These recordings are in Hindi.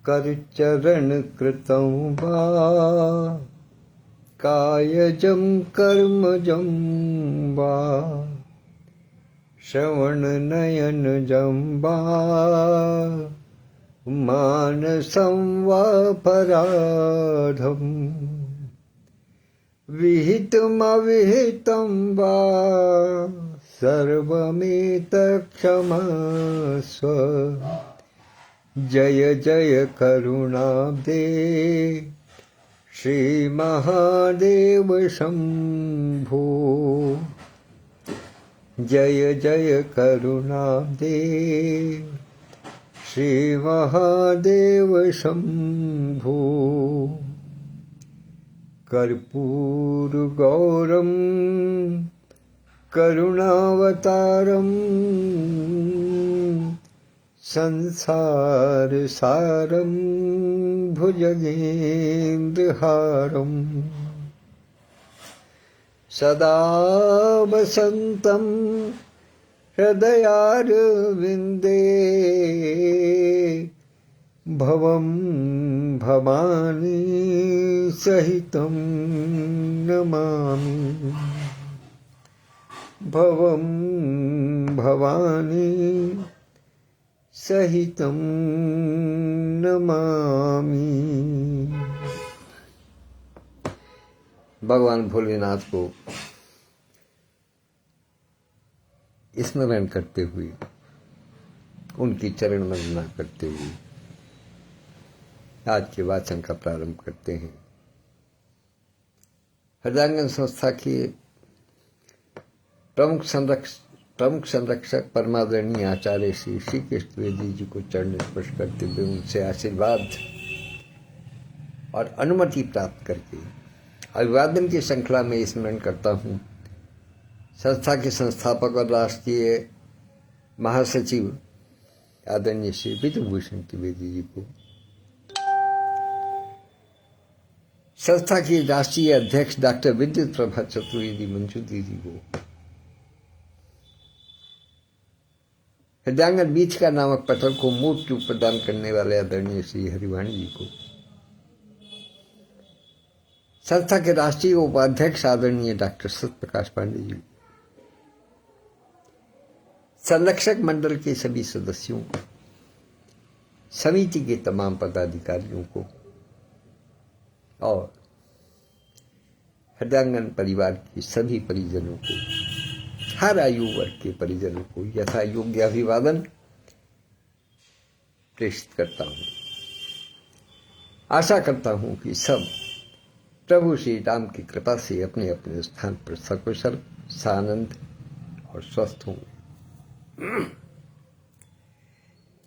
कर चरण कृतं वा कायजं कर्मजं वा श्रवणनयनजं वा मानसं वा पराधम् विहितमविहितं वा सर्वमेतत्क्षमस्व जय जय करुणाब्धे श्री महादेव शंभो जय जय करुणाब्धे श्री महादेव शंभो कर्पूर गौरम करुणावतारम संसार सारम भुजगेन्द्रहारम सदा वसन्तं हृदयारविन्दे भवं भवानी सहितं नमामि भवं भवानी सहितं नमामि। भगवान भोलेनाथ को स्मरण करते हुए, उनकी चरण वंदना करते हुए आज के वाचन का प्रारंभ करते हैं। हृदयांगन संस्था के प्रमुख संरक्षक परमादरणीय आचार्य श्री श्री कृष्ण द्विवेदी जी को चरण स्पर्श करते हुए उनसे आशीर्वाद और अनुमति प्राप्त करके अभिवादन की श्रृंखला में स्मरण करता हूँ संस्था के संस्थापक और राष्ट्रीय महासचिव आदरणीय श्री विभूषण द्विवेदी जी को, संस्था की राष्ट्रीय अध्यक्ष डॉक्टर विद्युत प्रभा चतुर्वेदी मंजू दीदी को, हृदयांगन बीच का नामक पटल को मूर्त रूप प्रदान करने वाले आदरणीय श्री हरिवाणी जी को, संस्था के राष्ट्रीय उपाध्यक्ष आदरणीय डॉक्टर सत्यप्रकाश पांडे जी, संरक्षक मंडल के सभी सदस्यों, समिति के तमाम पदाधिकारियों को और हृदयांगन परिवार के सभी परिजनों को, हर आयु वर्ग के परिजनों को यथा योग्य अभिवादन प्रेषित करता हूँ। आशा करता हूँ कि सब प्रभु श्री राम की कृपा से अपने अपने स्थान पर सकुशल, सानंद और स्वस्थ होंगे।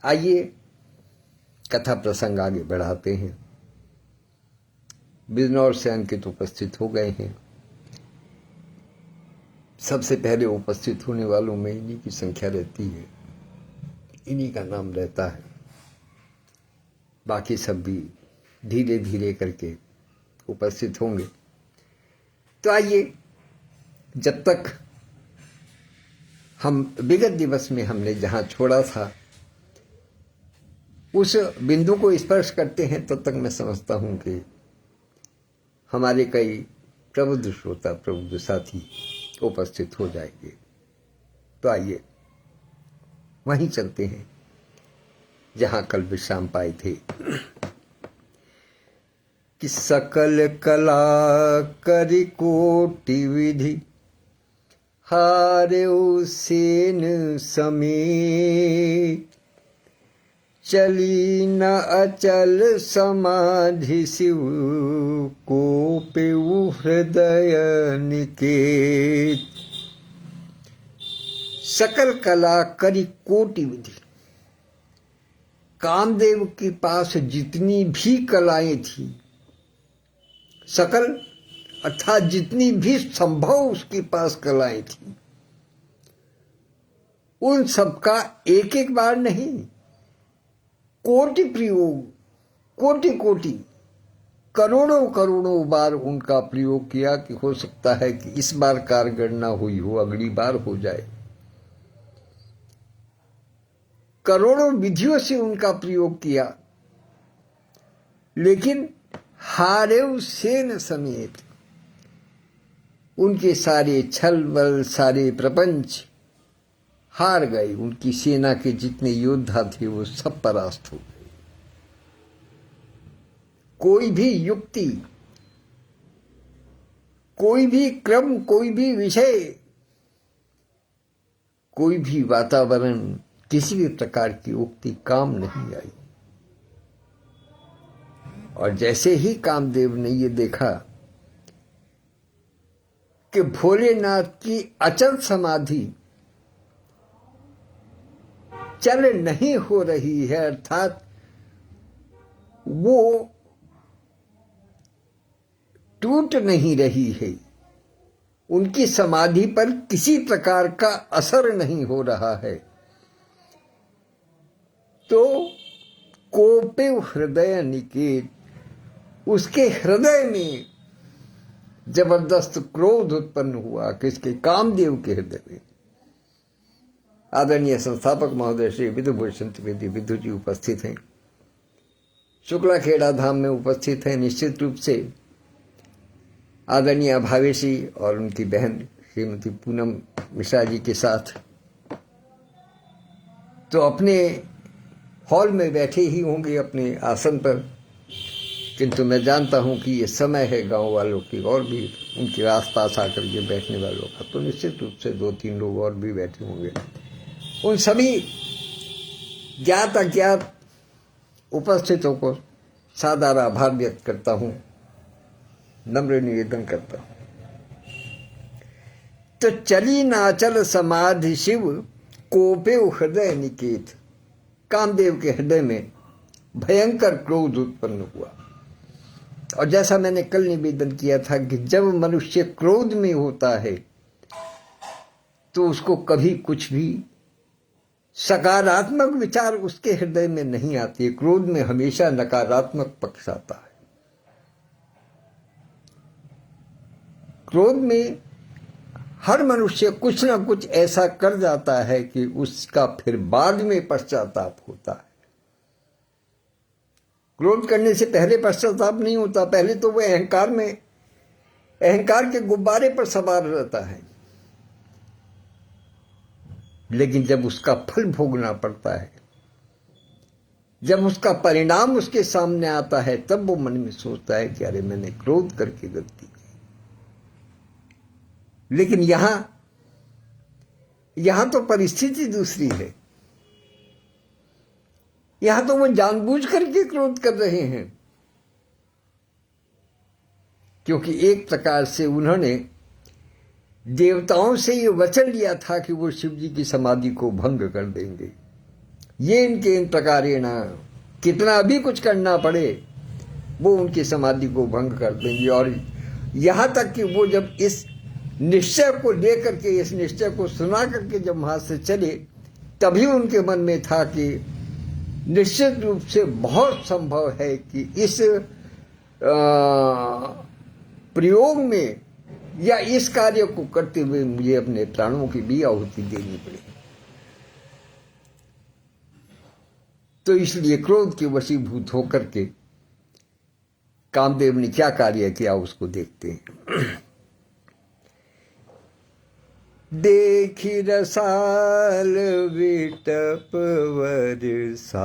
आइए कथा प्रसंग आगे बढ़ाते हैं। बिजनौर से अंकित उपस्थित हो गए हैं। सबसे पहले उपस्थित होने वालों में इन्हीं की संख्या रहती है, इन्हीं का नाम रहता है। बाकी सब भी धीरे धीरे करके उपस्थित होंगे। तो आइए, जब तक हम विगत दिवस में हमने जहाँ छोड़ा था उस बिंदु को स्पर्श करते हैं, तब तक मैं समझता हूँ कि हमारे कई प्रबुद्ध श्रोता, प्रबुद्ध साथी उपस्थित हो जाएंगे। तो आइए वहीं चलते हैं जहाँ कल विश्राम पाए थे कि सकल कला करि कोटि विधि हारे सेन समेत चली न अचल समाधि शिव को पेउ हृदय निकेत। सकल कला करी कोटि विधि। कामदेव के पास जितनी भी कलाएं थी, सकल अर्थात जितनी भी संभव उसके पास कलाएं थी, उन सबका एक एक बार नहीं, कोटि प्रयोग, कोटि कोटि, करोड़ों करोड़ों बार उनका प्रयोग किया कि हो सकता है कि इस बार कारगर ना हुई हो, अगली बार हो जाए। करोड़ों विधियों से उनका प्रयोग किया, लेकिन हारेव सेन समेत उनके सारे छल बल, सारे प्रपंच हार गए। उनकी सेना के जितने योद्धा थे वो सब परास्त हो गए। कोई भी युक्ति, कोई भी क्रम, कोई भी विषय, कोई भी वातावरण, किसी भी प्रकार की उक्ति काम नहीं आई। और जैसे ही कामदेव ने ये देखा कि भोलेनाथ की अचल समाधि चल नहीं हो रही है, अर्थात वो टूट नहीं रही है, उनकी समाधि पर किसी प्रकार का असर नहीं हो रहा है, तो कोपे हृदय निकेत, उसके हृदय में जबरदस्त क्रोध उत्पन्न हुआ। किसके? कामदेव के हृदय में। आदरणीय संस्थापक महोदय श्री विधुभूषण त्रिवेदी विधु जी उपस्थित हैं, शुक्ला खेड़ा धाम में उपस्थित हैं। निश्चित रूप से आदरणीय भावेशी और उनकी बहन श्रीमती पूनम मिश्रा जी के साथ तो अपने हॉल में बैठे ही होंगे अपने आसन पर, किंतु मैं जानता हूं कि ये समय है गांव वालों की और भी उनके आसपास आकर के बैठने वालों का, तो निश्चित रूप से 2-3 लोग और भी बैठे होंगे। उन सभी ज्ञात अज्ञात उपस्थितों को सादर आभार व्यक्त करता हूं, नम्र निवेदन करता हूं। तो चली नाचल समाधि शिव कोपे हृदय निकेत, कामदेव के हृदय में भयंकर क्रोध उत्पन्न हुआ। और जैसा मैंने कल निवेदन किया था कि जब मनुष्य क्रोध में होता है तो उसको कभी कुछ भी सकारात्मक विचार उसके हृदय में नहीं आती है। क्रोध में हमेशा नकारात्मक पक्ष आता है। क्रोध में हर मनुष्य कुछ ना कुछ ऐसा कर जाता है कि उसका फिर बाद में पश्चाताप होता है। क्रोध करने से पहले पश्चाताप नहीं होता, पहले तो वह अहंकार के गुब्बारे पर सवार रहता है, लेकिन जब उसका फल भोगना पड़ता है, जब उसका परिणाम उसके सामने आता है, तब वो मन में सोचता है कि अरे मैंने क्रोध करके गलती की। लेकिन यहां तो परिस्थिति दूसरी है। यहां तो वो जानबूझ करके क्रोध कर रहे हैं, क्योंकि एक प्रकार से उन्होंने देवताओं से ये वचन लिया था कि वो शिव जी की समाधि को भंग कर देंगे। ये इनके इन प्रकारेण, कितना भी कुछ करना पड़े वो उनकी समाधि को भंग कर देंगे। और यहां तक कि वो जब इस निश्चय को लेकर के, इस निश्चय को सुना करके जब वहां से चले, तभी उनके मन में था कि निश्चित रूप से बहुत संभव है कि इस प्रयोग में या इस कार्य को करते हुए मुझे अपने प्राणों की भी आहुति देनी पड़ेगी। तो इसलिए क्रोध के वशीभूत होकर के कामदेव ने क्या कार्य किया उसको देखते हैं। देखी रसाल विटप वर्षाखा,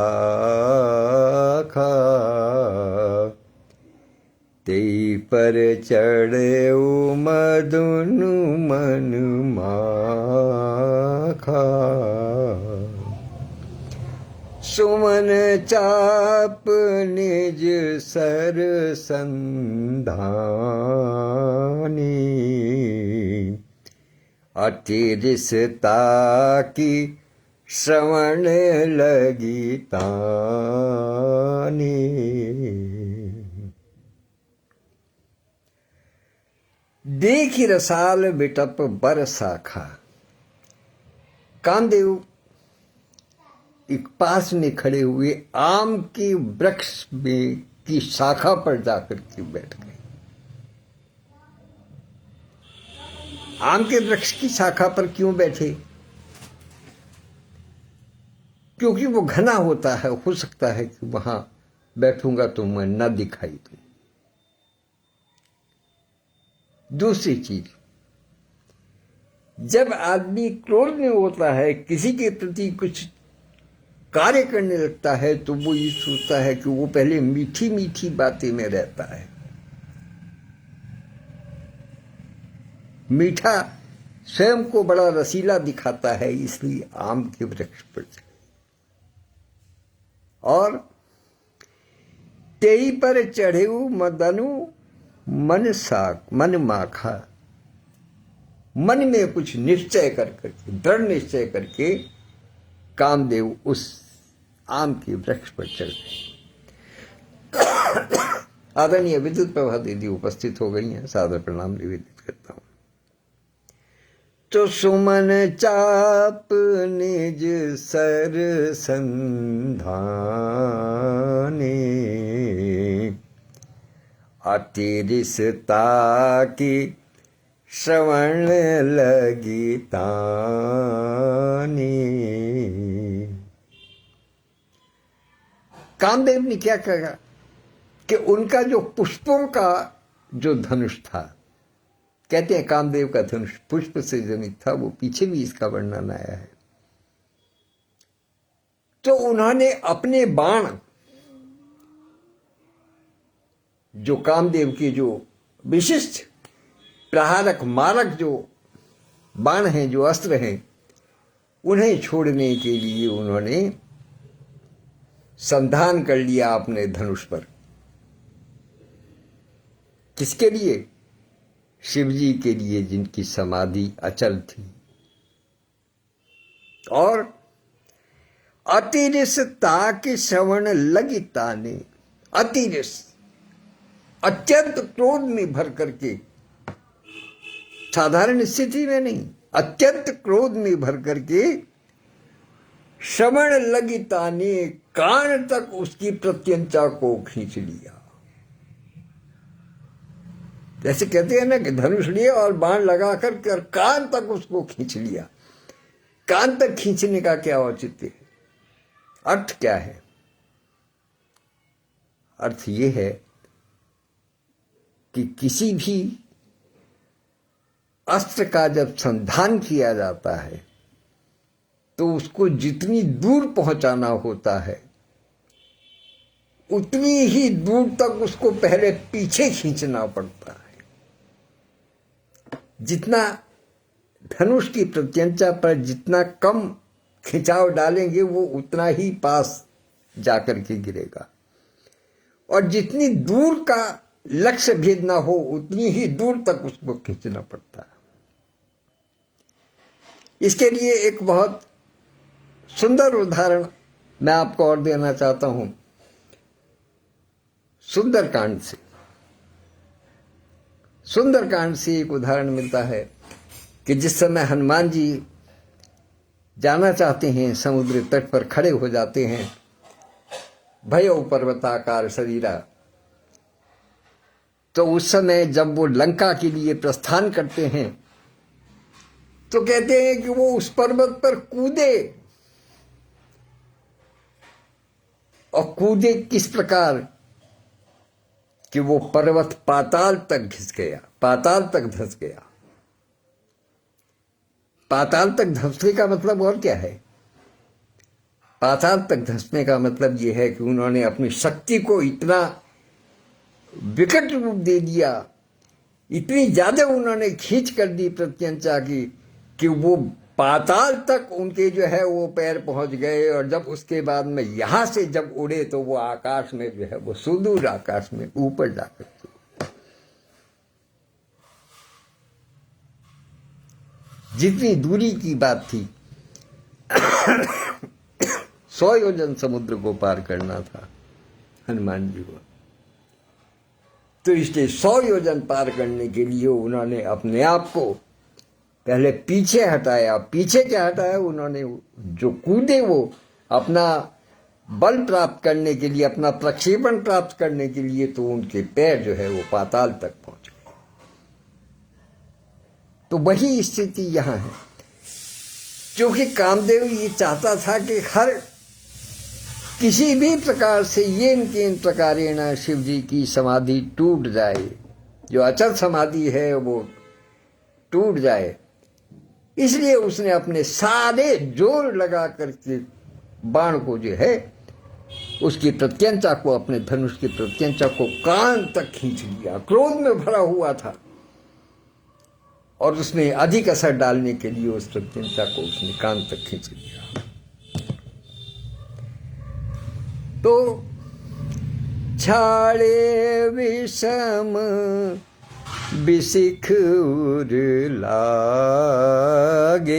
ते पर चढ़े मधुनु मन माखा, सुमन चाप निज सर संधानी, अति रिसता की श्रवण लगी तानी। देखी रसाल बिटप बर शाखा, कामदेव एक पास में खड़े हुए आम के वृक्ष में की शाखा पर जाकर के बैठ गए। आम के वृक्ष की शाखा पर क्यों बैठे? क्योंकि वो घना होता है, हो सकता है कि वहां बैठूंगा तो मैं न दिखाई दूं। दूसरी चीज, जब आदमी क्रोध में होता है, किसी के प्रति कुछ कार्य करने लगता है, तो वो ये सोचता है कि वो पहले मीठी मीठी बातें में रहता है। मीठा स्वयं को बड़ा रसीला दिखाता है, इसलिए आम के वृक्ष पर चढ़े। और तेई पर चढ़ेऊ मदनु मन साख मन माखा, मन में कुछ निश्चय करके, दृढ़ निश्चय करके कामदेव उस आम के वृक्ष पर चढ़ गए। आदरणीय विद्युत प्रभा दीदी उपस्थित हो गई हैं, सादर प्रणाम निवेदित करता हूं। तो सुमन चाप निज सर संधाने, अतिरिसता की श्रवण लगी ताने। कामदेव ने क्या कहा कि उनका जो पुष्पों का जो धनुष था, कहते हैं कामदेव का धनुष पुष्प से जनित था, वो पीछे भी इसका वर्णन आया है। तो उन्होंने अपने बाण, जो कामदेव के जो विशिष्ट प्रहारक मारक जो बाण हैं, जो अस्त्र हैं, उन्हें छोड़ने के लिए उन्होंने संधान कर लिया अपने धनुष पर। किसके लिए? शिवजी के लिए, जिनकी समाधि अचल थी। और अतिरिस ताकि श्रवण लगी ताने, अतिरिस अत्यंत क्रोध में भर करके, साधारण स्थिति में नहीं, अत्यंत क्रोध में भर करके श्रवण लगी ताने, कान तक उसकी प्रत्यंचा को खींच लिया। जैसे कहते हैं ना कि धनुष लिया और बाण लगाकर कान तक उसको खींच लिया। कान तक खींचने का क्या औचित्य है? अर्थ क्या है? अर्थ ये है कि किसी भी अस्त्र का जब संधान किया जाता है तो उसको जितनी दूर पहुंचाना होता है, उतनी ही दूर तक उसको पहले पीछे खींचना पड़ता है। जितना धनुष की प्रत्यंचा पर जितना कम खिंचाव डालेंगे, वो उतना ही पास जाकर के गिरेगा। और जितनी दूर का लक्ष्य भेद ना हो, उतनी ही दूर तक उसको खींचना पड़ता है। इसके लिए एक बहुत सुंदर उदाहरण मैं आपको और देना चाहता हूं, सुंदरकांड से। सुंदरकांड से एक उदाहरण मिलता है कि जिस समय हनुमान जी जाना चाहते हैं, समुद्र तट पर खड़े हो जाते हैं, भयो पर्वताकार शरीरा, तो उस समय जब वो लंका के लिए प्रस्थान करते हैं, तो कहते हैं कि वो उस पर्वत पर कूदे। और कूदे किस प्रकार कि वो पर्वत पाताल तक घिस गया, पाताल तक धंस गया। पाताल तक धंसने का मतलब और क्या है? पाताल तक धंसने का मतलब यह है कि उन्होंने अपनी शक्ति को इतना विकट रूप दे दिया, इतनी ज्यादा उन्होंने खींच कर दी प्रत्यंचा की, कि वो पाताल तक उनके जो है वो पैर पहुंच गए। और जब उसके बाद में यहां से जब उड़े तो वो आकाश में जो है वो सुदूर आकाश में ऊपर जाकर जितनी दूरी की बात थी 100 योजन समुद्र को पार करना था हनुमान जी को। तो इसलिए 100 योजन पार करने के लिए उन्होंने अपने आप को पहले पीछे हटाया। पीछे क्या हटाया? उन्होंने जो कूदे वो अपना बल प्राप्त करने के लिए, अपना प्रक्षेपण प्राप्त करने के लिए, तो उनके पैर जो है वो पाताल तक पहुंच गए। तो वही स्थिति यहां है, क्योंकि कामदेव ये चाहता था कि हर किसी भी प्रकार से येन केन प्रकारेण शिव जी की समाधि टूट जाए, जो अचल समाधि है वो टूट जाए, इसलिए उसने अपने सारे जोर लगा करके बाण को जो है उसकी प्रत्यंचा को, अपने धनुष की प्रत्यंचा को कान तक खींच लिया। क्रोध में भरा हुआ था और उसने अधिक असर डालने के लिए उस प्रत्यंचा को उसने कान तक खींच लिया। तो छाड़े विषम बिसिख उर लागे,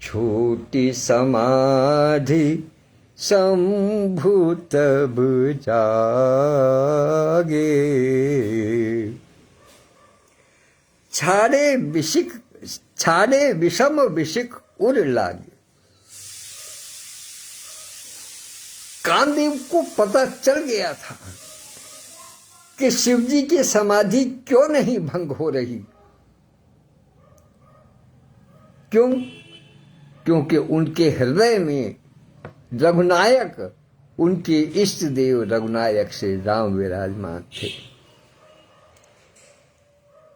छोटी समाधि शंभु तब जागे। छाड़े विषम बिसिख उर लागे। कामदेव को पता चल गया था कि शिव जी की समाधि क्यों नहीं भंग हो रही। क्यों? क्योंकि उनके हृदय में रघुनायक, उनके इष्ट देव रघुनायक से राम विराजमान थे।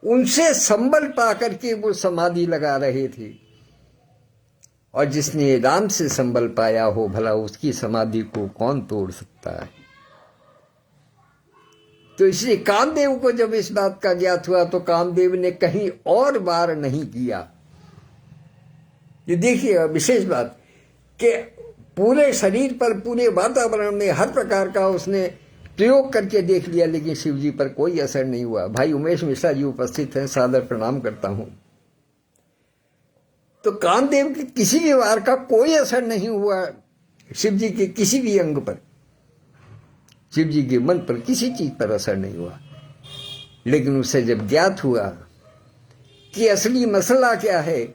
उनसे संबल पाकर के वो समाधि लगा रहे थे, और जिसने राम से संबल पाया हो भला उसकी समाधि को कौन तोड़ सकता है। तो इसलिए कामदेव को जब इस बात का ज्ञात हुआ तो कामदेव ने कहीं और वार नहीं किया। ये देखिए विशेष बात कि पूरे शरीर पर, पूरे वातावरण में हर प्रकार का उसने प्रयोग करके देख लिया, लेकिन शिव जी पर कोई असर नहीं हुआ। भाई उमेश मिश्रा जी उपस्थित हैं, सादर प्रणाम करता हूं। तो कामदेव के किसी भी वार का कोई असर नहीं हुआ शिव जी के किसी भी अंग पर, शिव जी के मन पर किसी चीज पर असर नहीं हुआ। लेकिन उसे जब ज्ञात हुआ कि असली मसला क्या है,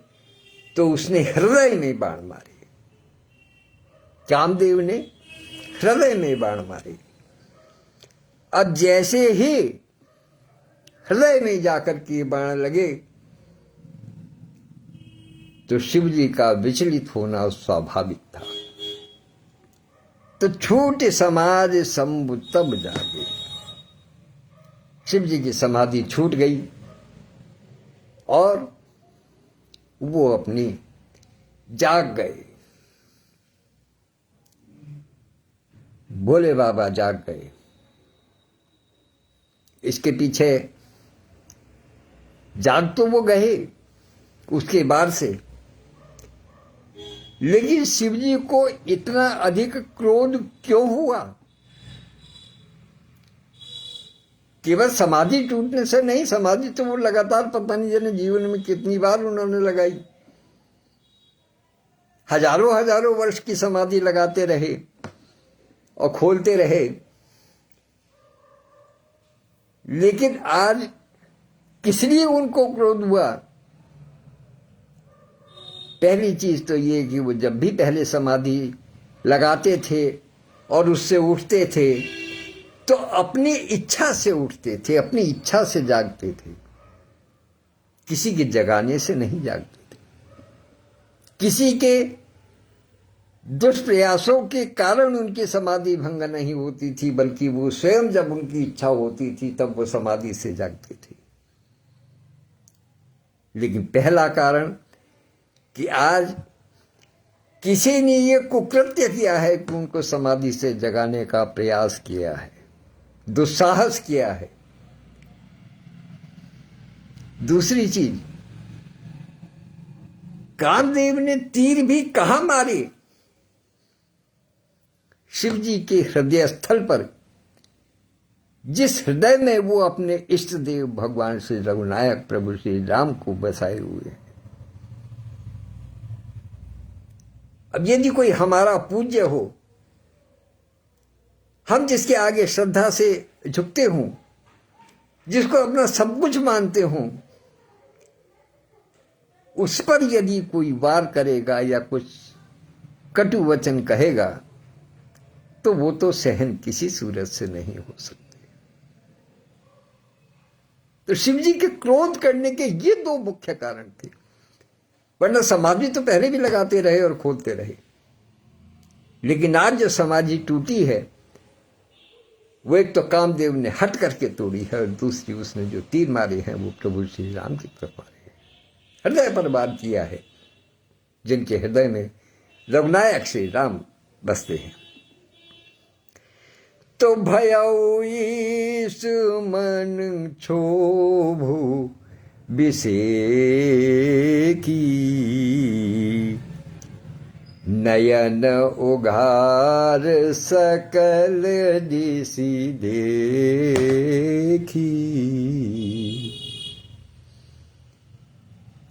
तो उसने हृदय में बाण मारे। कामदेव ने हृदय में बाण मारे। अब जैसे ही हृदय में जाकर के बाण लगे तो शिव जी का विचलित होना स्वाभाविक था। तो छूटे समाज शंभु तब जागे। शिव जी की समाधि छूट गई और वो अपनी जाग गए। भोले बाबा जाग गए। इसके पीछे जाग तो वो गए उसके बाद से, लेकिन शिवजी को इतना अधिक क्रोध क्यों हुआ? केवल समाधि टूटने से नहीं, समाधि तो वो लगातार पता नहीं जाने जीवन में कितनी बार उन्होंने लगाई। हजारों हजारों वर्ष की समाधि लगाते रहे और खोलते रहे, लेकिन आज किस लिए उनको क्रोध हुआ? पहली चीज तो ये कि वो जब भी पहले समाधि लगाते थे और उससे उठते थे तो अपनी इच्छा से उठते थे, अपनी इच्छा से जागते थे, किसी के जगाने से नहीं जागते थे। किसी के दुष्प्रयासों के कारण उनकी समाधि भंग नहीं होती थी, बल्कि वो स्वयं जब उनकी इच्छा होती थी तब वो समाधि से जागते थे। लेकिन पहला कारण कि आज किसी ने ये कुकृत्य किया है कि उनको समाधि से जगाने का प्रयास किया है, दुस्साहस किया है। दूसरी चीज, कामदेव ने तीर भी कहां मारे? शिव जी के हृदय स्थल पर, जिस हृदय में वो अपने इष्ट देव भगवान श्री रघुनायक प्रभु श्री राम को बसाए हुए हैं। अब यदि कोई हमारा पूज्य हो, हम जिसके आगे श्रद्धा से झुकते हों, जिसको अपना सब कुछ मानते हों, उस पर यदि कोई वार करेगा या कुछ कटु वचन कहेगा तो वो तो सहन किसी सूरत से नहीं हो सकते। तो शिव जी के क्रोध करने के ये दो मुख्य कारण थे, वरना समाधि तो पहले भी लगाते रहे और खोलते रहे। लेकिन आज जो समाधि टूटी है वो एक तो कामदेव ने हट करके तोड़ी है, और दूसरी उसने जो तीर मारे हैं वो प्रभु श्री राम की तरफ मारे हैं, हृदय पर वार किया है, जिनके हृदय में रघुनायक श्री राम बसते हैं। तो भयउ ईश मन क्षोभु बिसेकी, नयन उघार सकल दिशि देखी।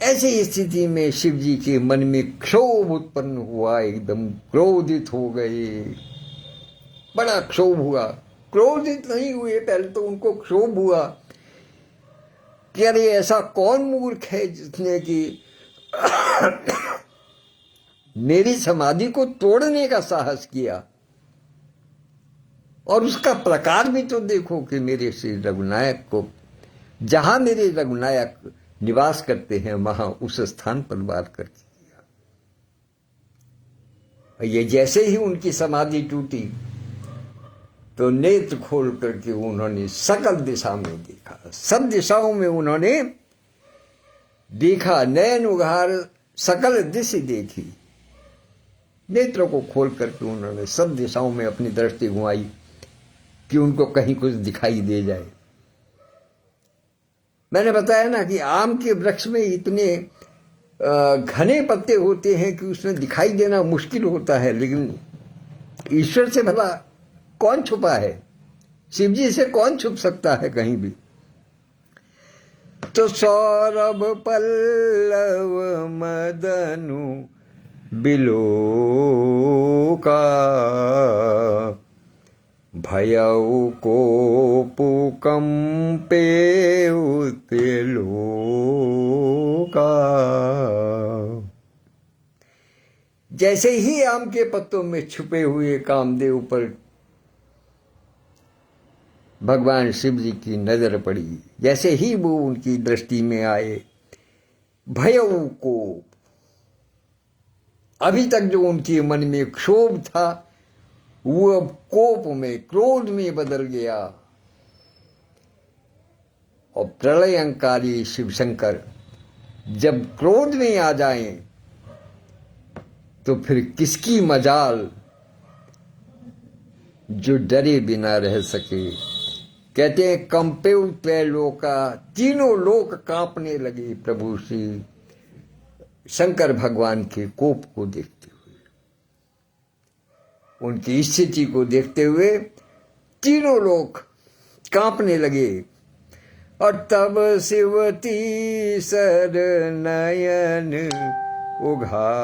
ऐसी स्थिति में शिव जी के मन में क्षोभ उत्पन्न हुआ, एकदम क्रोधित हो गए, बड़ा क्षोभ हुआ। क्रोधित नहीं हुए, पहले तो उनको क्षोभ हुआ कि अरे ऐसा कौन मूर्ख है जिसने कि मेरी समाधि को तोड़ने का साहस किया, और उसका प्रकार भी तो देखो कि मेरे श्री रघुनायक को, जहां मेरे रघुनायक निवास करते हैं वहां उस स्थान पर वार करके किया। ये जैसे ही उनकी समाधि टूटी तो नेत्र खोल करके उन्होंने सकल दिशा में देखा, सब दिशाओं में उन्होंने देखा, नयन उघार सकल दिशा देखी। नेत्रों को खोल करके उन्होंने सब दिशाओं में अपनी दृष्टि घुमाई कि उनको कहीं कुछ दिखाई दे जाए। मैंने बताया ना कि आम के वृक्ष में इतने घने पत्ते होते हैं कि उसमें दिखाई देना मुश्किल होता है, लेकिन ईश्वर से भला कौन छुपा है? शिव जी से कौन छुप सकता है कहीं भी? तो सौरभ पल्लव मदनु बिलोका, भयउ कोपुकंपे उतिलोका। जैसे ही आम के पत्तों में छुपे हुए कामदेव पर भगवान शिव जी की नजर पड़ी, जैसे ही वो उनकी दृष्टि में आए, भयउ को, अभी तक जो उनके मन में क्षोभ था वो अब कोप में, क्रोध में बदल गया। और प्रलयंकारी शिव शंकर जब क्रोध में आ जाएं तो फिर किसकी मजाल जो डरे बिना रह सके। कहते हैं कंपेव त्रैलोका, तीनों लोक कांपने लगे प्रभु श्री शंकर भगवान के कोप को देखते हुए, उनकी स्थिति को देखते हुए तीनों लोग कांपने लगे। और तब शिवती सर नयन उघारा,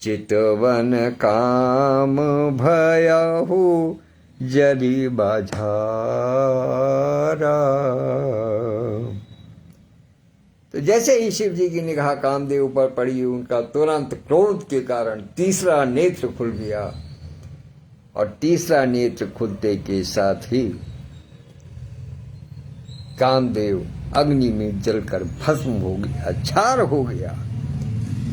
चितवन काम भयहु जरि बाझारा। तो जैसे ही शिव जी की निगाह कामदेव पर पड़ी, उनका तुरंत क्रोध के कारण तीसरा नेत्र खुल गया, और तीसरा नेत्र खुलते के साथ ही कामदेव अग्नि में जलकर भस्म हो गया, छार हो गया,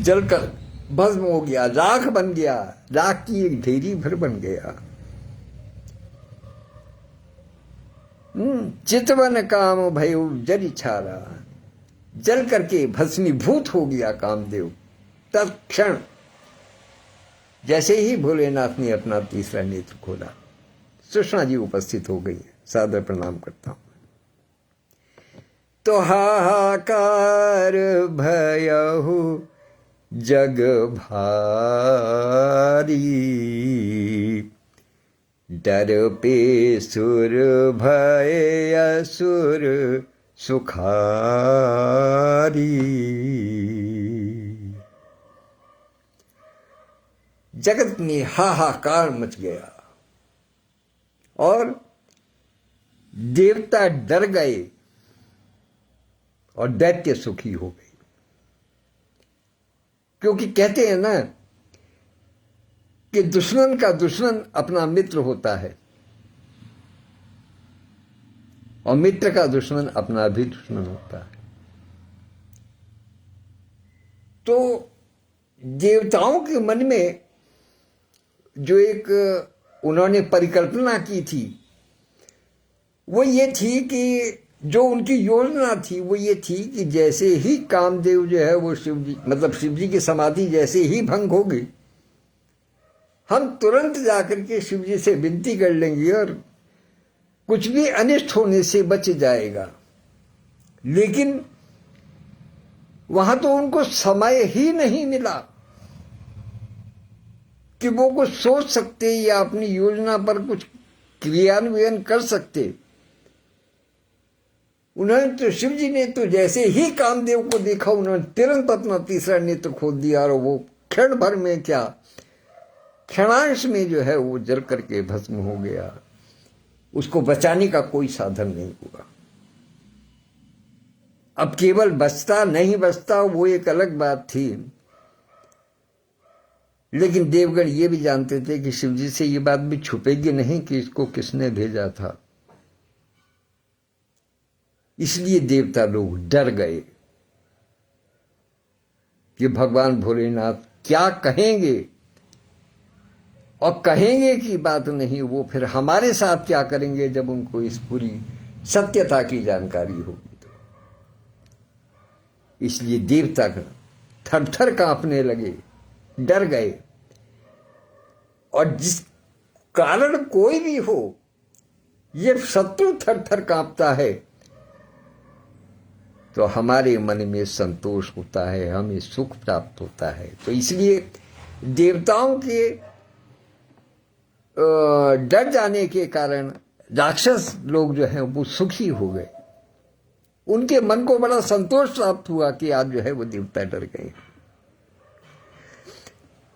जलकर भस्म हो गया, राख बन गया, राख की एक ढेरी भर बन गया। चितवन काम भयउ जरि छारा, जल करके भस्मीभूत हो गया कामदेव। तत्क्षण जैसे ही भोलेनाथ ने अपना तीसरा नेत्र खोला, सुषमा जी उपस्थित हो गई, सादर प्रणाम करता हूं। तो हाहाकार भयहु जग भारी, डर पे सुर भय असुर सुखारी। जगत में हाहाकार मच गया और देवता डर गए और दैत्य सुखी हो गए। क्योंकि कहते हैं ना कि दुश्मन का दुश्मन अपना मित्र होता है और मित्र का दुश्मन अपना भी दुश्मन होता है। तो देवताओं के मन में जो एक उन्होंने परिकल्पना की थी वो ये थी कि जो उनकी योजना थी वो ये थी कि जैसे ही कामदेव जो है वो शिव जी मतलब शिव जी की समाधि जैसे ही भंग होगी हम तुरंत जाकर के शिव जी से विनती कर लेंगे और कुछ भी अनिष्ट होने से बच जाएगा। लेकिन वहां तो उनको समय ही नहीं मिला कि वो कुछ सोच सकते या अपनी योजना पर कुछ क्रियान्वयन कर सकते। उन्होंने तो शिव जी ने तो जैसे ही कामदेव को देखा उन्होंने तुरंत अपना तीसरा नेत्र खोल दिया और वो क्षण भर में क्या क्षणांश में जो है वो जल करके भस्म हो गया। उसको बचाने का कोई साधन नहीं हुआ। अब केवल बचता नहीं बचता वो एक अलग बात थी, लेकिन देवगण ये भी जानते थे कि शिव जी से ये बात भी छुपेगी नहीं कि इसको किसने भेजा था। इसलिए देवता लोग डर गए कि भगवान भोलेनाथ क्या कहेंगे, और कहेंगे की बात नहीं, वो फिर हमारे साथ क्या करेंगे जब उनको इस पूरी सत्यता की जानकारी होगी। तो इसलिए देवता थर थर कांपने लगे, डर गए। और जिस कारण कोई भी हो ये शत्रु थर थर कांपता है तो हमारे मन में संतोष होता है, हमें सुख प्राप्त होता है। तो इसलिए देवताओं के डर जाने के कारण राक्षस लोग जो हैं वो सुखी हो गए। उनके मन को बड़ा संतोष प्राप्त हुआ कि आज जो है वो देवता डर गए।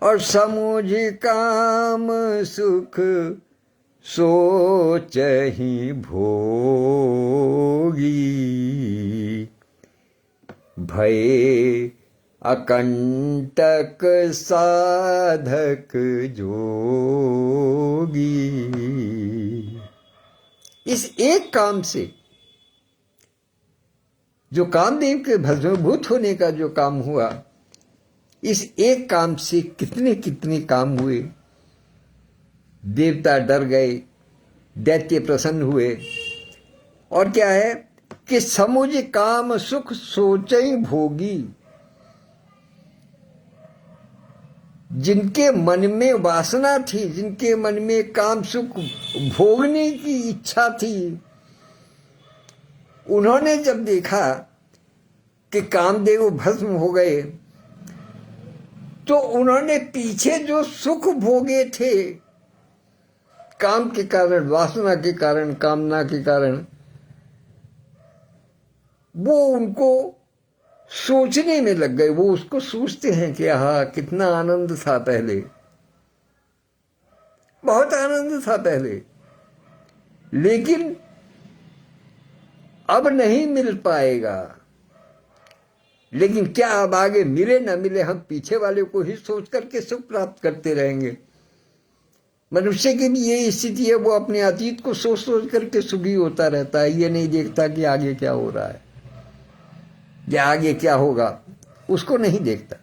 और समुझ काम सुख सोच ही भोगी, भय अकंटक साधक जोगी। इस एक काम से जो कामदेव के भस्मीभूत होने का जो काम हुआ, इस एक काम से कितने कितने काम हुए। देवता डर गए, दैत्य प्रसन्न हुए। और क्या है कि समुझ काम सुख सोचई भोगी, जिनके मन में वासना थी, जिनके मन में काम सुख भोगने की इच्छा थी, उन्होंने जब देखा कि कामदेव भस्म हो गए तो उन्होंने पीछे जो सुख भोगे थे काम के कारण, वासना के कारण, कामना के कारण, वो उनको सोचने में लग गए। वो उसको सोचते हैं कि हाँ कितना आनंद था पहले, बहुत आनंद था पहले, लेकिन अब नहीं मिल पाएगा। लेकिन क्या अब आगे मिले ना मिले, हम पीछे वाले को ही सोच करके सुख प्राप्त करते रहेंगे। मनुष्य की भी ये स्थिति है, वो अपने अतीत को सोच सोच करके सुखी होता रहता है। ये नहीं देखता कि आगे क्या हो रहा है या आगे क्या होगा, उसको नहीं देखता।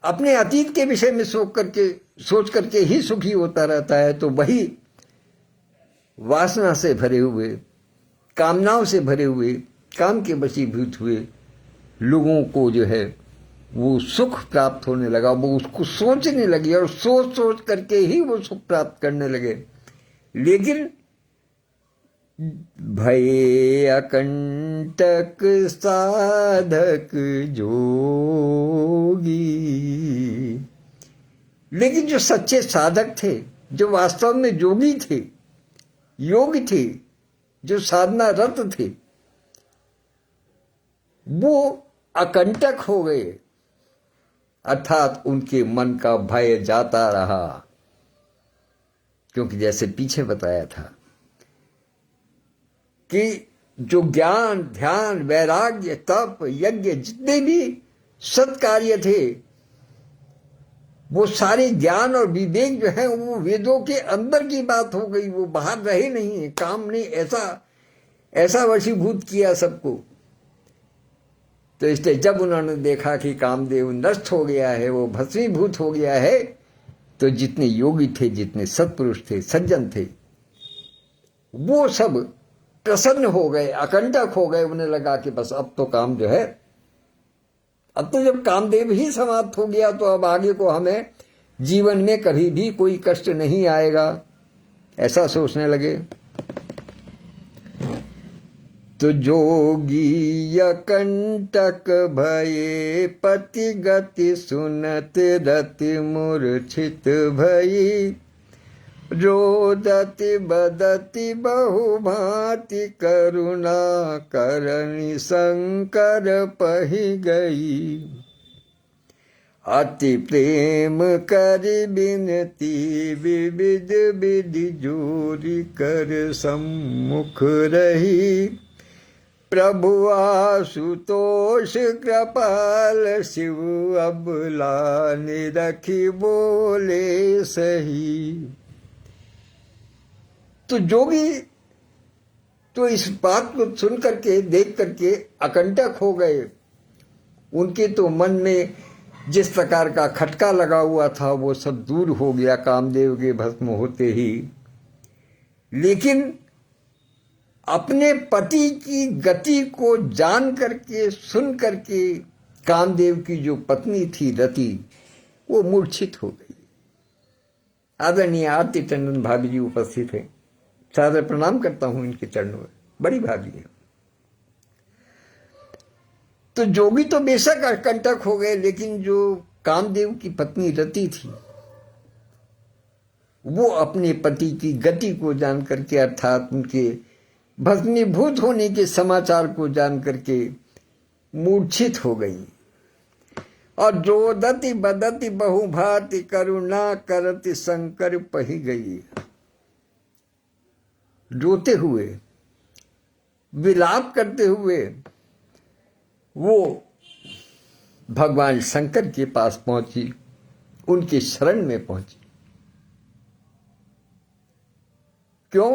अपने अतीत के विषय में सोच करके ही सुखी होता रहता है। तो वही वासना से भरे हुए, कामनाओं से भरे हुए, काम के वशीभूत हुए लोगों को जो है वो सुख प्राप्त होने लगा। वो उसको सोचने लगे और सोच सोच करके ही वो सुख प्राप्त करने लगे। लेकिन भय अकंटक साधक जोगी, लेकिन जो सच्चे साधक थे, जो वास्तव में जोगी थे, योग थे, जो साधना रत थे, वो अकंटक हो गए। अर्थात उनके मन का भय जाता रहा। क्योंकि जैसे पीछे बताया था कि जो ज्ञान, ध्यान, वैराग्य, तप, यज्ञ, जितने भी सत्कार्य थे, वो सारे ज्ञान और विवेक जो है वो वेदों के अंदर की बात हो गई, वो बाहर रहे नहीं। काम ने ऐसा वशीभूत किया सबको तो इसलिए जब उन्होंने देखा कि कामदेव नष्ट हो गया है, वो भस्मीभूत हो गया है, तो जितने योगी थे, जितने सत्पुरुष थे, सज्जन थे, वो सब प्रसन्न हो गए, अकंटक हो गए। उन्हें लगा कि बस अब तो काम जो है, अब तो जब कामदेव ही समाप्त हो गया तो अब आगे को हमें जीवन में कभी भी कोई कष्ट नहीं आएगा, ऐसा सोचने लगे। तो जोगी कंटक भये, पति गति सुनत रति मूर्छित भई। रोदति बदति बहु भांति, करुणा करनि शंकर पहि गई। अति प्रेम करि बिनती, विविध विधि जोरी कर सम्मुख रही। प्रभु आशुतोष कृपाल, शिव अबला निरखी बोले सही। तो जोगी तो इस बात को सुन करके, देख करके अकंटक हो गए। उनके तो मन में जिस प्रकार का खटका लगा हुआ था वो सब दूर हो गया कामदेव के भस्म होते ही। लेकिन अपने पति की गति को जान करके, सुन करके, कामदेव की जो पत्नी थी रति, वो मूर्छित हो गई। आदरणीय आरती टंडन भाभी जी उपस्थित है, सादर प्रणाम करता हूं इनके चरणों में, बड़ी भाभी है। तो जोगी तो बेशक अकंटक हो गए, लेकिन जो कामदेव की पत्नी रति थी, वो अपने पति की गति को जान करके, अर्थात उनके भस्मीभूत होने के समाचार को जान करके मूर्छित हो गई। और रोदति बदति बहुभांति, करुणा करति शंकर पहि गई। रोते हुए, विलाप करते हुए वो भगवान शंकर के पास पहुंची, उनके शरण में पहुंची। क्यों?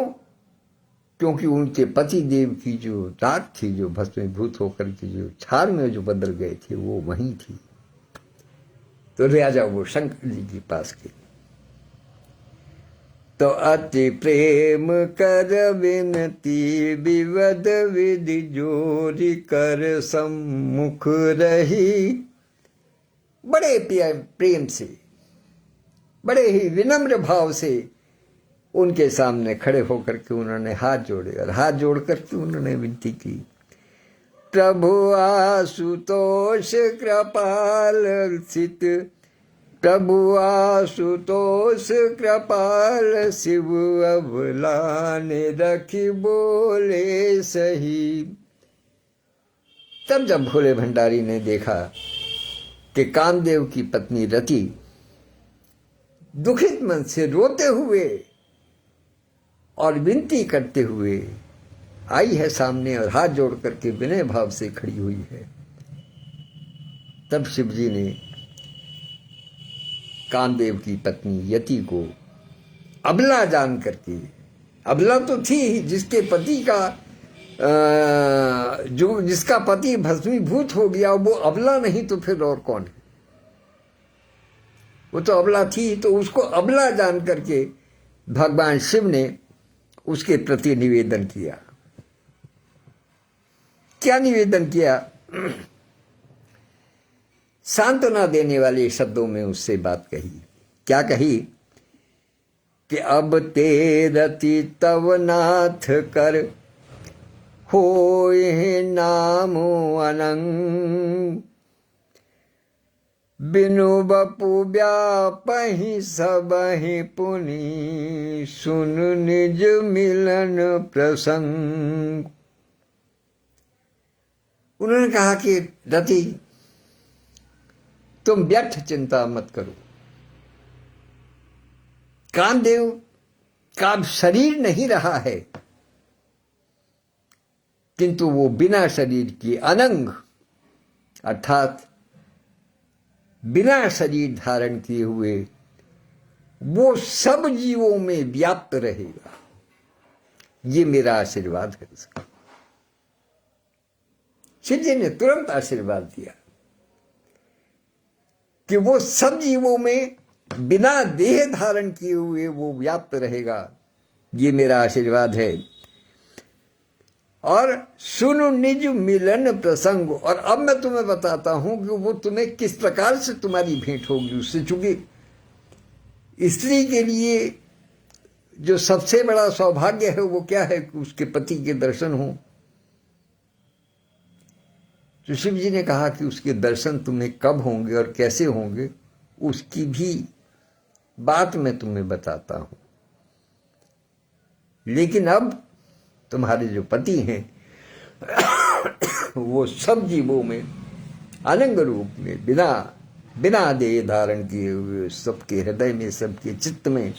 क्योंकि उनके पति देव की जो राख थी, जो भस्मीभूत होकर के जो क्षार में जो बदल गए थे, वो वहीं थी। तो राजा वो शंकर जी के पास गए। तो अति प्रेम कर विनती, विवद विधि जोरी कर सम्मुख रही। बड़े प्रेम से, बड़े ही विनम्र भाव से उनके सामने खड़े होकर के उन्होंने हाथ जोड़े, और हाथ जोड़ करके उन्होंने विनती की, प्रभु आशुतोष कृपाल सित, प्रभु आशुतोष कृपाल, शिव अबला निरखी बोले सही। तब जब भोले भंडारी ने देखा कि कामदेव की पत्नी रति दुखित मन से रोते हुए और विनती करते हुए आई है सामने, और हाथ जोड़ करके विनय भाव से खड़ी हुई है, तब शिव जी ने कामदेव की पत्नी यति को अबला जान करके, अबला तो थी ही, जिसके पति का जो जिसका पति भस्मीभूत हो गया, वो अबला नहीं तो फिर और कौन है? वो तो अबला थी, तो उसको अबला जान करके भगवान शिव ने उसके प्रति निवेदन किया। क्या निवेदन किया? सांत्वना देने वाले शब्दों में उससे बात कही। क्या कही? कि अब ते रति तव नाथ कर, होए नामो अनंग, बिनु बपु व्यापहि सबहि पुनि, सुन निज मिलन प्रसंग। उन्होंने कहा कि रति, तुम व्यर्थ चिंता मत करो। कामदेव का शरीर नहीं रहा है, किंतु वो बिना शरीर की अनंग, अर्थात बिना शरीर धारण किए हुए वो सब जीवों में व्याप्त रहेगा। ये मेरा आशीर्वाद है उसका। शिव जी ने तुरंत आशीर्वाद दिया कि वो सब जीवों में बिना देह धारण किए हुए वो व्याप्त रहेगा। ये मेरा आशीर्वाद है। और सुनो निज मिलन प्रसंग। और अब मैं तुम्हें बताता हूं कि वो तुम्हें किस प्रकार से तुम्हारी भेंट होगी उससे। चूंकि स्त्री के लिए जो सबसे बड़ा सौभाग्य है वो क्या है कि उसके पति के दर्शन हो। तो शिव जी ने कहा कि उसके दर्शन तुम्हें कब होंगे और कैसे होंगे उसकी भी बात मैं तुम्हें बताता हूं। लेकिन अब तुम्हारे जो पति हैं वो सब जीवों में अनंग रूप में बिना देह धारण किए हुए सबके हृदय में, सबके चित्त में,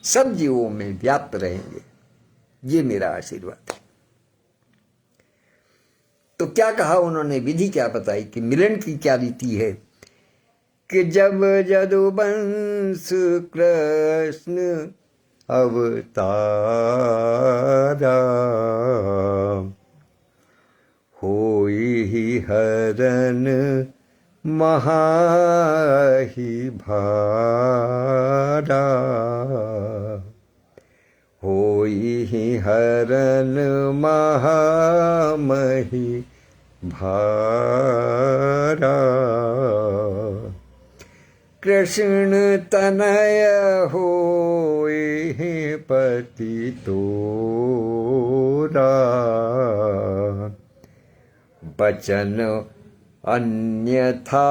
सब जीवों में व्याप्त रहेंगे। ये मेरा आशीर्वाद है। तो क्या कहा उन्होंने, विधि क्या बताई कि मिलन की क्या रीति है कि जब यदुवंश कृष्ण अवतारा होई ही हरन महाही भारा, होई ही हरन महामही भारा। कृष्ण तनय होए पति तोरा, बचन अन्यथा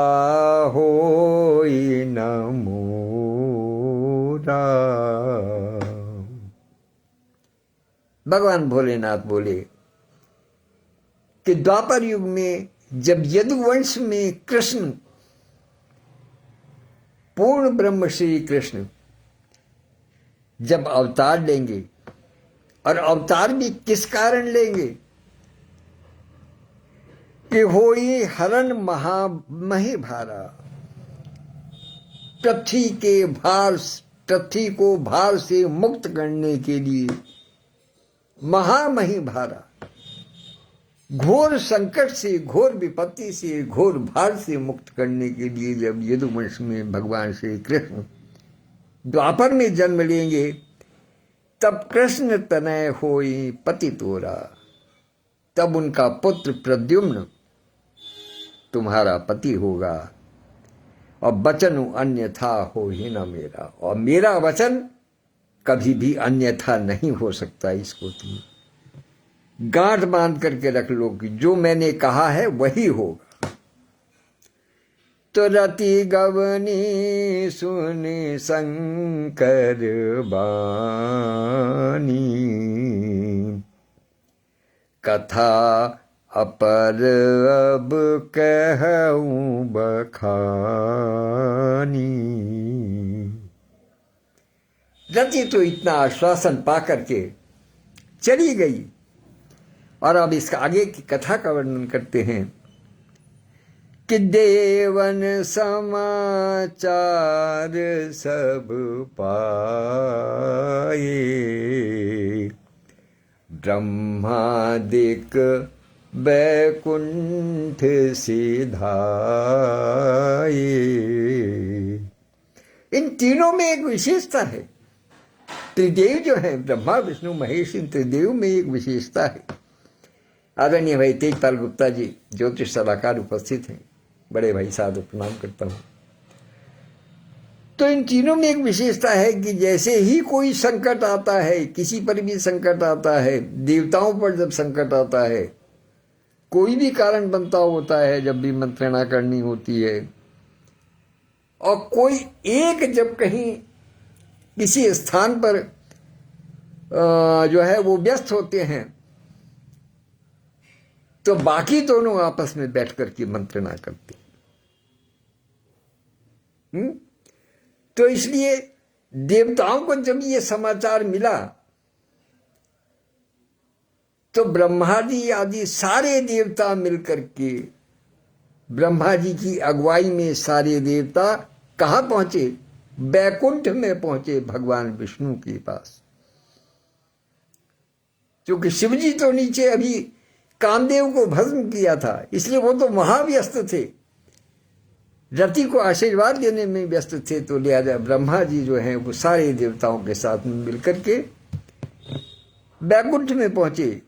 होई न मोरा। भगवान भोलेनाथ बोले कि द्वापर युग में जब यदुवंश में कृष्ण, पूर्ण ब्रह्म श्री कृष्ण जब अवतार लेंगे, और अवतार भी किस कारण लेंगे कि होई हरण महामही भारा, पृथ्वी को भार से मुक्त करने के लिए महामही भारा, घोर संकट से, घोर विपत्ति से, घोर भार से मुक्त करने के लिए जब यदुवंश में भगवान श्री कृष्ण द्वापर में जन्म लेंगे, तब कृष्ण तनय होई पति तोरा, तब उनका पुत्र प्रद्युम्न तुम्हारा पति होगा। और वचन अन्यथा हो ही न मेरा, और मेरा वचन कभी भी अन्यथा नहीं हो सकता। इसको तुम गांठ बांध करके रख लो कि जो मैंने कहा है वही होगा। तो रति गवनी सुनि शंकर बानी, कथा अपर अब कहूँ बखानी। रति तो इतना आश्वासन पा करके चली गई, और अब इसका आगे की कथा का वर्णन करते हैं कि देवन समाचार सब पाए, ब्रह्मादिक बैकुंठ सिधाए। इन तीनों में एक विशेषता है। त्रिदेव जो है, ब्रह्मा विष्णु महेश, इन त्रिदेव में एक विशेषता है। आदरणीय भाई तेजपाल गुप्ता जी ज्योतिष सलाहकार उपस्थित हैं, बड़े भाई साहब प्रणाम करता हूं। तो इन तीनों में एक विशेषता है कि जैसे ही कोई संकट आता है, किसी पर भी संकट आता है, देवताओं पर जब संकट आता है, कोई भी कारण बनता होता है, जब भी मंत्रणा करनी होती है, और कोई एक जब कहीं किसी स्थान पर जो है वो व्यस्त होते हैं, तो बाकी दोनों आपस में बैठ करके मंत्रणा करते हैं। तो इसलिए देवताओं को जब ये समाचार मिला, तो ब्रह्मा जी आदि सारे देवता मिलकर के, ब्रह्मा जी की अगुवाई में सारे देवता कहां पहुंचे? बैकुंठ में पहुंचे, भगवान विष्णु के पास। क्योंकि शिव जी तो नीचे अभी कामदेव को भस्म किया था, इसलिए वो तो महाव्यस्त थे, रति को आशीर्वाद देने में व्यस्त थे। तो लिहाजा ब्रह्मा जी जो हैं वो सारे देवताओं के साथ मिलकर के बैकुंठ में पहुंचे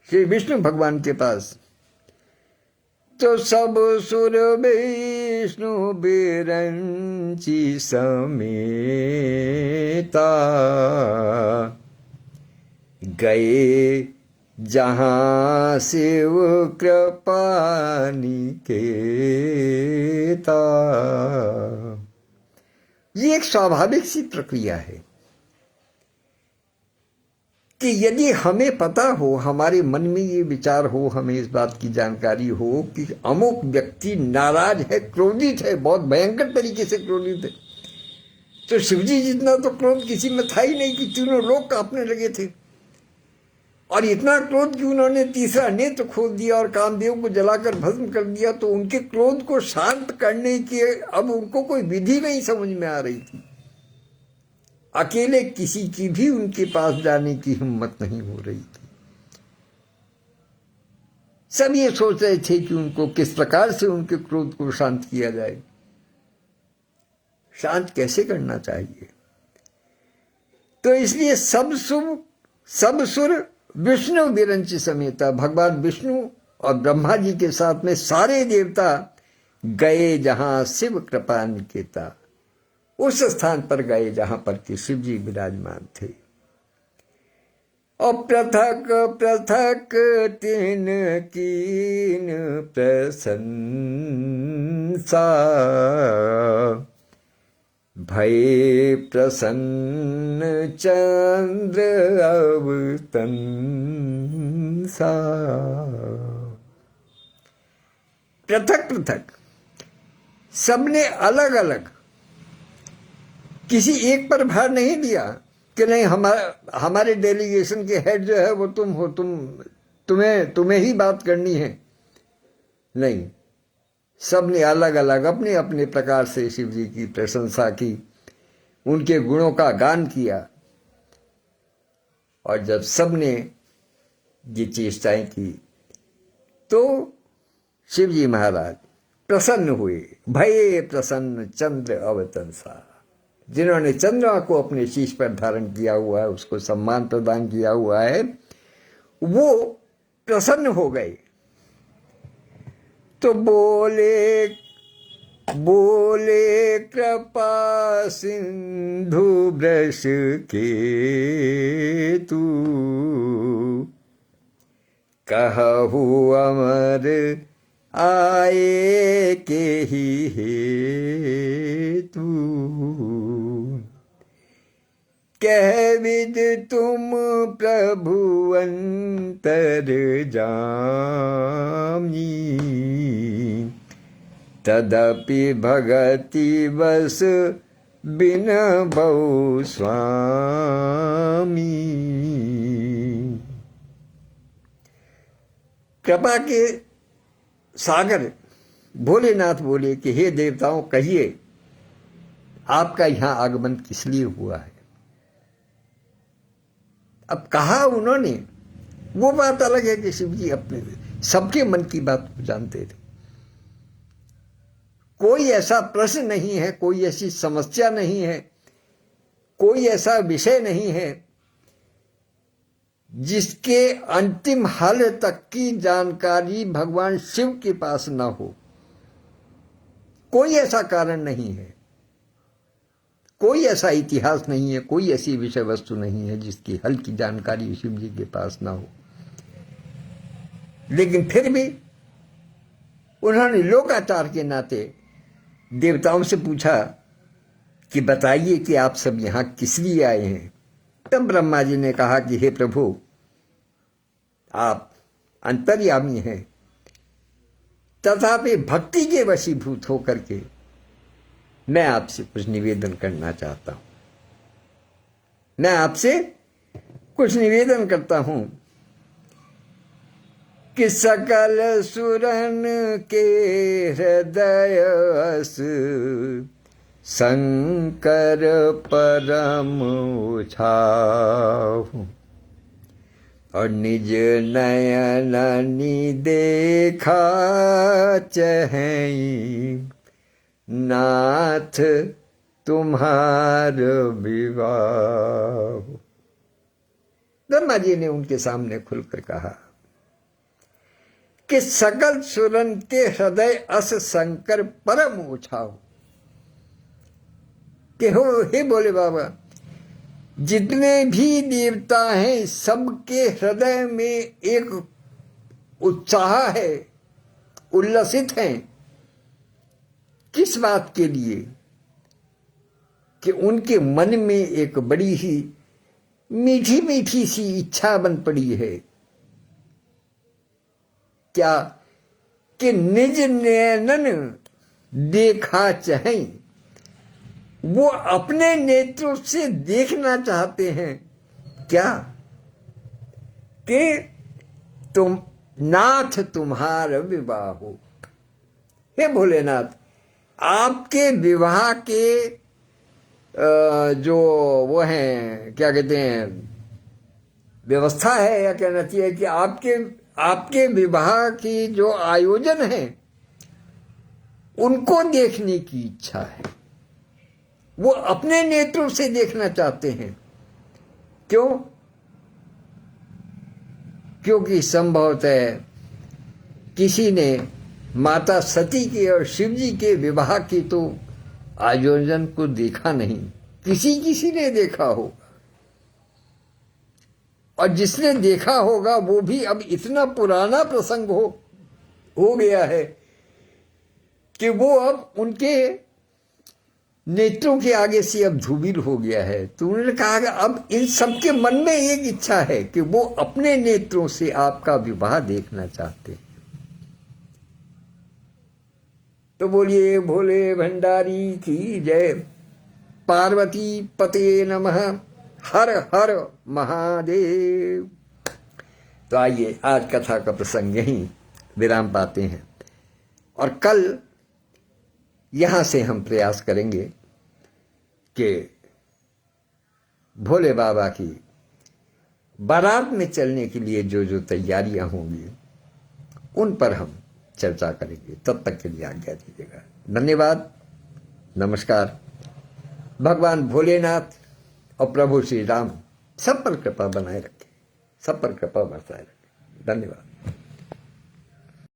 श्री विष्णु भगवान के पास। तो सब सुर विष्णु बिरंची समेता गए जहां शिव कृपा निकेता। ये एक स्वाभाविक सी प्रक्रिया है कि यदि हमें पता हो, हमारे मन में ये विचार हो, हमें इस बात की जानकारी हो कि अमुक व्यक्ति नाराज है, क्रोधित है, बहुत भयंकर तरीके से क्रोधित है, तो शिवजी जितना तो क्रोध किसी में था ही नहीं कि तीनों लोग कांपने लगे थे। और इतना क्रोध कि उन्होंने तीसरा नेत्र खोल दिया और कामदेव को जलाकर भस्म कर दिया। तो उनके क्रोध को शांत करने की अब उनको कोई विधि नहीं समझ में आ रही थी। अकेले किसी की भी उनके पास जाने की हिम्मत नहीं हो रही थी। सब ये सोच रहे थे कि उनको किस प्रकार से उनके क्रोध को शांत किया जाए, शांत कैसे करना चाहिए। तो इसलिए सब सुर विष्णु बिरंची समेता, भगवान विष्णु और ब्रह्मा जी के साथ में सारे देवता गए जहां शिव कृपा निकेता, उस स्थान पर गए जहां पर कि शिव जी विराजमान थे। और पृथक पृथक तीन कीन प्रशंसा, भय प्रसन्न चंद्र अवतंसा। पृथक पृथक सबने अलग अलग, किसी एक पर भार नहीं दिया कि नहीं हमारे डेलीगेशन के हेड जो है वो तुम हो, तुम्हें ही बात करनी है। नहीं, सबने अलग अलग अपने अपने प्रकार से शिव जी की प्रशंसा की, उनके गुणों का गान किया। और जब सबने ये चेष्टाएं की तो शिव जी महाराज प्रसन्न हुए। भये प्रसन्न चंद्र अवतंसा, जिन्होंने चंद्रमा को अपने शीश पर धारण किया हुआ है, उसको सम्मान प्रदान किया हुआ है, वो प्रसन्न हो गए। तो बोले कृपा सिंधु ब्रश के तू, कहु अमर आए के ही हेतु, कह विद तुम प्रभु अंतर जामी, तदपि भगति बस बिन बहु स्वामी। कृपा के सागर भोलेनाथ बोले कि हे देवताओं, कहिए आपका यहां आगमन किस लिए हुआ है। अब कहा उन्होंने, वो बात अलग है कि शिव जी अपने सबके मन की बात को जानते थे। कोई ऐसा प्रश्न नहीं है, कोई ऐसी समस्या नहीं है, कोई ऐसा विषय नहीं है जिसके अंतिम हल तक की जानकारी भगवान शिव के पास न हो। कोई ऐसा कारण नहीं है, कोई ऐसा इतिहास नहीं है, कोई ऐसी विषय वस्तु नहीं है जिसकी हल की जानकारी शिव जी के पास ना हो। लेकिन फिर भी उन्होंने लोकाचार के नाते देवताओं से पूछा कि बताइए कि आप सब यहां किस लिए आए हैं। तब ब्रह्मा जी ने कहा कि हे प्रभु, आप अंतर्यामी हैं, तथापि भक्ति के वशीभूत होकर के मैं आपसे कुछ निवेदन करना चाहता हूं। मैं आपसे कुछ निवेदन करता हूं कि सकल सुरन के हृदय अस शंकर परम छाहु, और निज नयननि देखा चहई नाथ तुम्हार विवाह। ब्रह्मा जी ने उनके सामने खुलकर कहा कि सकल सुरन के हृदय अस शंकर परम उछाओ, कि हो हे बोले बाबा, जितने भी देवता हैं सबके हृदय में एक उत्साह है, उल्लसित हैं। किस बात के लिए? कि उनके मन में एक बड़ी ही मीठी मीठी सी इच्छा बन पड़ी है। क्या? कि निज नयनन देखा चाहें, वो अपने नेत्रों से देखना चाहते हैं। क्या? कि तुम नाथ तुम्हारा विवाह हो। हे भोलेनाथ, आपके विवाह के जो वो हैं, क्या कहते हैं, व्यवस्था है, या कहना चाहिए कि आपके विवाह की जो आयोजन है उनको देखने की इच्छा है। वो अपने नेत्रों से देखना चाहते हैं। क्यों? क्योंकि संभवतः किसी ने माता सती के और शिव जी के विवाह की तो आयोजन को देखा नहीं, किसी ने देखा होगा। और जिसने देखा होगा वो भी अब इतना पुराना प्रसंग हो गया है कि वो अब उनके नेत्रों के आगे से अब धूमिल हो गया है। तो उन्होंने कहा कि अब इन सबके मन में एक इच्छा है कि वो अपने नेत्रों से आपका विवाह देखना चाहते हैं। तो बोलिए भोले भंडारी की जय, पार्वती पते नमः, हर हर महादेव। तो आइए आज कथा का प्रसंग यहीं विराम पाते हैं, और कल यहां से हम प्रयास करेंगे कि भोले बाबा की बारात में चलने के लिए जो जो तैयारियां होंगी उन पर हम चर्चा करेंगे। तब तक के लिए आज्ञा दीजिएगा। धन्यवाद, नमस्कार। भगवान भोलेनाथ और प्रभु श्री राम सब पर कृपा बनाए रखें, सब पर कृपा बरसाए रखें। धन्यवाद।